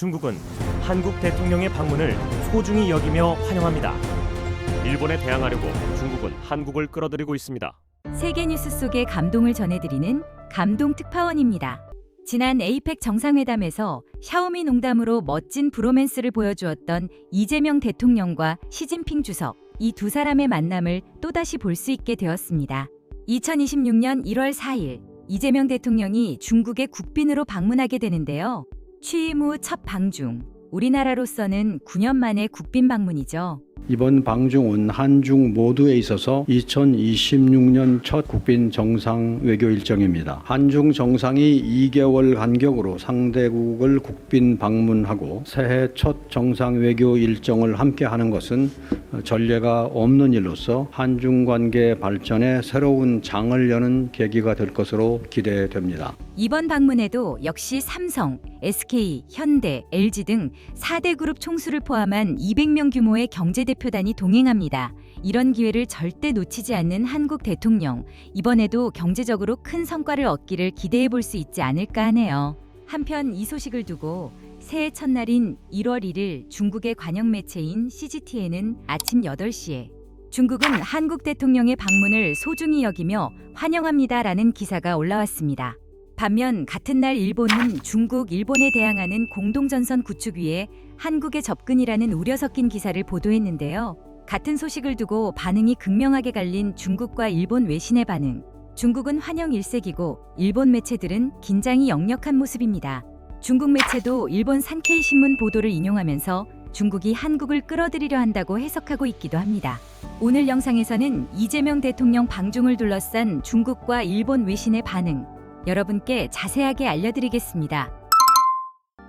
중국은 한국 대통령의 방문을 소중히 여기며 환영합니다. 일본에 대항하려고 중국은 한국을 끌어들이고 있습니다. 세계 뉴스 속의 감동을 전해드리는 감동 특파원입니다. 지난 에이펙 정상회담에서 샤오미 농담으로 멋진 브로맨스를 보여주었던 이재명 대통령과 시진핑 주석, 이 두 사람의 만남을 또다시 볼 수 있게 되었습니다. 2026년 1월 4일 이재명 대통령이 중국의 국빈으로 방문하게 되는데요. 취임 후 첫 방중, 우리나라로서는 9년 만의 국빈 방문이죠. 이번 방중은 한중 모두에 있어서 2026년 첫 국빈 정상 외교 일정입니다. 한중 정상이 2개월 간격으로 상대국을 국빈 방문하고 새해 첫 정상 외교 일정을 함께 하는 것은 전례가 없는 일로서 한중 관계 발전에 새로운 장을 여는 계기가 될 것으로 기대됩니다. 이번 방문에도 역시 삼성, SK, 현대, LG 등 4대 그룹 총수를 포함한 200명 규모의 경제대표단이 동행합니다. 이런 기회를 절대 놓치지 않는 한국 대통령, 이번에도 경제적으로 큰 성과를 얻기를 기대해 볼 수 있지 않을까 하네요. 한편 이 소식을 두고 새해 첫날인 1월 1일 중국의 관영 매체인 CGTN은 아침 8시에 중국은 한국 대통령의 방문을 소중히 여기며 환영합니다라는 기사가 올라왔습니다. 반면 같은 날 일본은 중국, 일본에 대항하는 공동전선 구축 위에 한국의 접근이라는 우려 섞인 기사를 보도했는데요. 같은 소식을 두고 반응이 극명하게 갈린 중국과 일본 외신의 반응. 중국은 환영 일색이고 일본 매체들은 긴장이 역력한 모습입니다. 중국 매체도 일본 산케이 신문 보도를 인용하면서 중국이 한국을 끌어들이려 한다고 해석하고 있기도 합니다. 오늘 영상에서는 이재명 대통령 방중을 둘러싼 중국과 일본 외신의 반응, 여러분께 자세하게 알려드리겠습니다.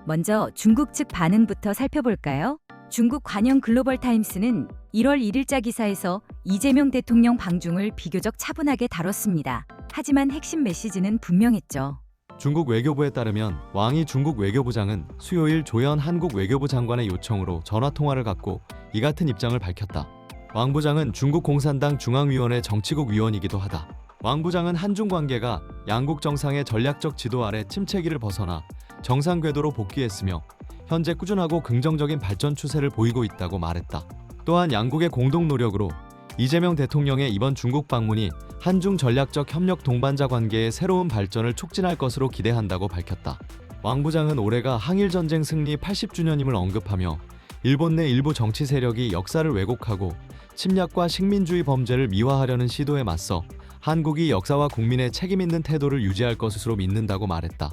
먼저 중국 측 반응부터 살펴볼까요? 중국 관영 글로벌 타임스는 1월 1일자 기사에서 이재명 대통령 방중을 비교적 차분하게 다뤘습니다. 하지만 핵심 메시지는 분명했죠. 중국 외교부에 따르면 왕이 중국 외교부장은 수요일 조연 한국 외교부 장관의 요청으로 전화통화를 갖고 이 같은 입장을 밝혔다. 왕 부장은 중국 공산당 중앙위원회 정치국 위원이기도 하다. 왕 부장은 한중 관계가 양국 정상의 전략적 지도 아래 침체기를 벗어나 정상 궤도로 복귀했으며 현재 꾸준하고 긍정적인 발전 추세를 보이고 있다고 말했다. 또한 양국의 공동 노력으로 이재명 대통령의 이번 중국 방문이 한중 전략적 협력 동반자 관계의 새로운 발전을 촉진할 것으로 기대한다고 밝혔다. 왕 부장은 올해가 항일전쟁 승리 80주년임을 언급하며 일본 내 일부 정치 세력이 역사를 왜곡하고 침략과 식민주의 범죄를 미화하려는 시도에 맞서 한국이 역사와 국민의 책임 있는 태도를 유지할 것으로 믿는다고 말했다.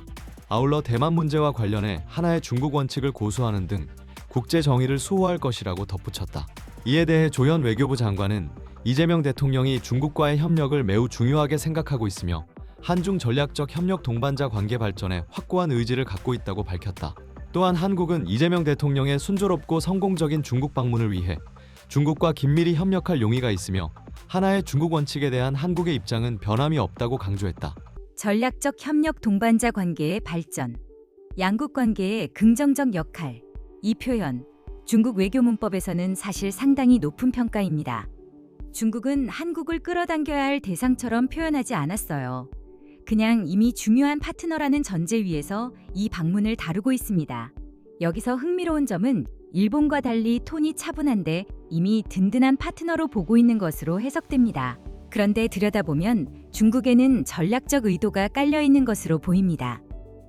아울러 대만 문제와 관련해 하나의 중국 원칙을 고수하는 등 국제 정의를 수호할 것이라고 덧붙였다. 이에 대해 조현 외교부 장관은 이재명 대통령이 중국과의 협력을 매우 중요하게 생각하고 있으며 한중 전략적 협력 동반자 관계 발전에 확고한 의지를 갖고 있다고 밝혔다. 또한 한국은 이재명 대통령의 순조롭고 성공적인 중국 방문을 위해 중국과 긴밀히 협력할 용의가 있으며 하나의 중국 원칙에 대한 한국의 입장은 변함이 없다고 강조했다. 전략적 협력 동반자 관계의 발전, 양국 관계의 긍정적 역할, 이 표현, 중국 외교 문법에서는 사실 상당히 높은 평가입니다. 중국은 한국을 끌어당겨야 할 대상처럼 표현하지 않았어요. 그냥 이미 중요한 파트너라는 전제 위에서 이 방문을 다루고 있습니다. 여기서 흥미로운 점은 일본과 달리 톤이 차분한데 이미 든든한 파트너로 보고 있는 것으로 해석됩니다. 그런데 들여다보면 중국에는 전략적 의도가 깔려 있는 것으로 보입니다.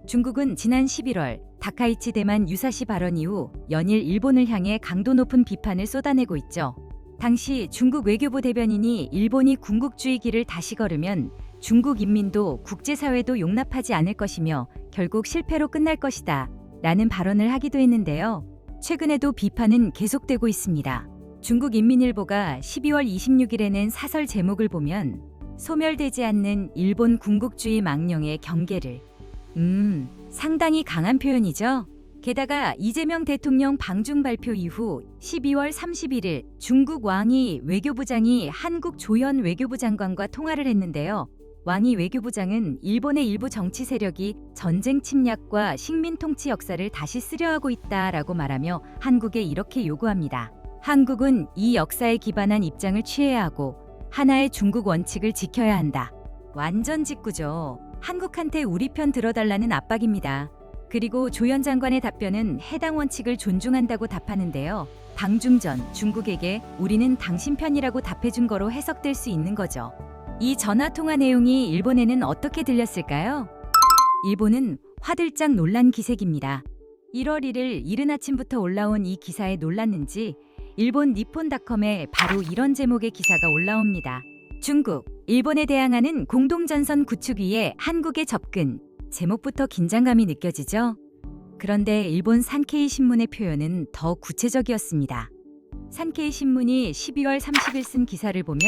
중국은 지난 11월 다카이치 대만 유사시 발언 이후 연일 일본을 향해 강도 높은 비판을 쏟아내고 있죠. 당시 중국 외교부 대변인이 일본이 군국주의 길을 다시 걸으면 중국 인민도 국제사회도 용납하지 않을 것이며 결국 실패로 끝날 것이다 라는 발언을 하기도 했는데요. 최근에도 비판은 계속되고 있습니다. 중국인민일보가 12월 26일에 낸 사설 제목을 보면 소멸되지 않는 일본 군국주의 망령의 경계를 상당히 강한 표현이죠. 게다가 이재명 대통령 방중 발표 이후 12월 31일 중국 왕이 외교부장이 한국 조현 외교부 장관과 통화를 했는데요. 왕이 외교부장은 일본의 일부 정치 세력이 전쟁 침략과 식민 통치 역사를 다시 쓰려하고 있다라고 말하며 한국에 이렇게 요구합니다. 한국은 이 역사에 기반한 입장을 취해야 하고 하나의 중국 원칙을 지켜야 한다. 완전 직구죠. 한국한테 우리 편 들어달라는 압박입니다. 그리고 조연 장관의 답변은 해당 원칙을 존중한다고 답하는데요. 방중전 중국에게 우리는 당신 편이라고 답해준 거로 해석될 수 있는 거죠. 이 전화 통화 내용이 일본에는 어떻게 들렸을까요? 일본은 화들짝 놀란 기색입니다. 1월 1일 이른 아침부터 올라온 이 기사에 놀랐는지 일본 니폰닷컴에 바로 이런 제목의 기사가 올라옵니다. 중국, 일본에 대항하는 공동전선 구축 위에 한국의 접근. 제목부터 긴장감이 느껴지죠? 그런데 일본 산케이 신문의 표현은 더 구체적이었습니다. 산케이 신문이 12월 30일 쓴 기사를 보면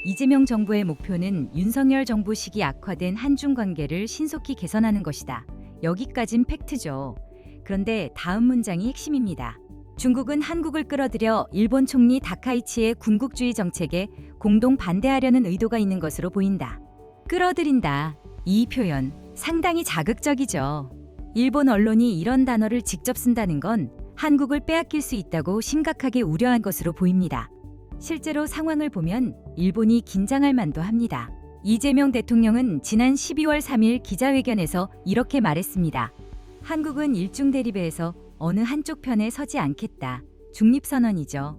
이재명 정부의 목표는 윤석열 정부 시기 악화된 한중 관계를 신속히 개선하는 것이다. 여기까진 팩트죠. 그런데 다음 문장이 핵심입니다. 중국은 한국을 끌어들여 일본 총리 다카이치의 군국주의 정책에 공동 반대하려는 의도가 있는 것으로 보인다. 끌어들인다. 이 표현 상당히 자극적이죠. 일본 언론이 이런 단어를 직접 쓴다는 건 한국을 빼앗길 수 있다고 심각하게 우려한 것으로 보입니다. 실제로 상황을 보면 일본이 긴장할 만도 합니다. 이재명 대통령은 지난 12월 3일 기자회견에서 이렇게 말했습니다. 한국은 일중 대립에서 어느 한쪽 편에 서지 않겠다. 중립선언이죠.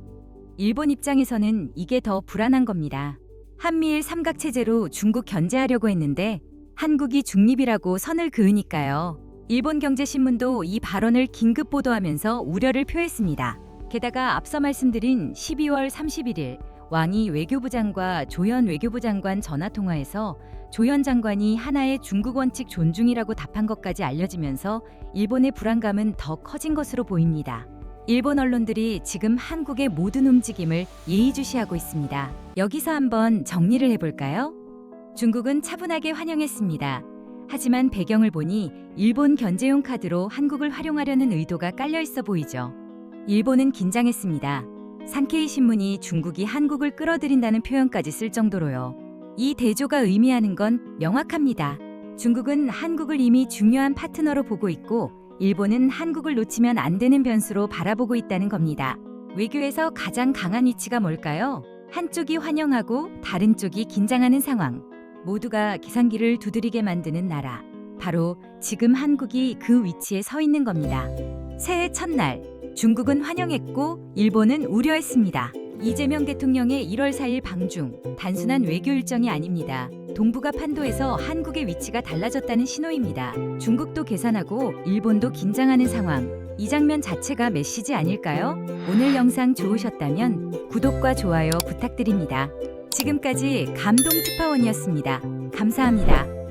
일본 입장에서는 이게 더 불안한 겁니다. 한미일 삼각체제로 중국 견제하려고 했는데 한국이 중립이라고 선을 그으니까요. 일본 경제신문도 이 발언을 긴급 보도하면서 우려를 표했습니다. 게다가 앞서 말씀드린 12월 31일 왕이 외교부장과 조현 외교부 장관 전화통화에서 조현 장관이 하나의 중국 원칙 존중이라고 답한 것까지 알려지면서 일본의 불안감은 더 커진 것으로 보입니다. 일본 언론들이 지금 한국의 모든 움직임을 예의주시하고 있습니다. 여기서 한번 정리를 해볼까요? 중국은 차분하게 환영했습니다. 하지만 배경을 보니 일본 견제용 카드로 한국을 활용하려는 의도가 깔려 있어 보이죠. 일본은 긴장했습니다. 산케이 신문이 중국이 한국을 끌어들인다는 표현까지 쓸 정도로요. 이 대조가 의미하는 건 명확합니다. 중국은 한국을 이미 중요한 파트너로 보고 있고 일본은 한국을 놓치면 안 되는 변수로 바라보고 있다는 겁니다. 외교에서 가장 강한 위치가 뭘까요? 한쪽이 환영하고 다른 쪽이 긴장하는 상황. 모두가 계산기를 두드리게 만드는 나라. 바로 지금 한국이 그 위치에 서 있는 겁니다. 새해 첫날 중국은 환영했고 일본은 우려했습니다. 이재명 대통령의 1월 4일 방중 단순한 외교 일정이 아닙니다. 동북아 판도에서 한국의 위치가 달라졌다는 신호입니다. 중국도 계산하고 일본도 긴장하는 상황. 이 장면 자체가 메시지 아닐까요? 오늘 영상 좋으셨다면 구독과 좋아요 부탁드립니다. 지금까지 감동 특파원이었습니다. 감사합니다.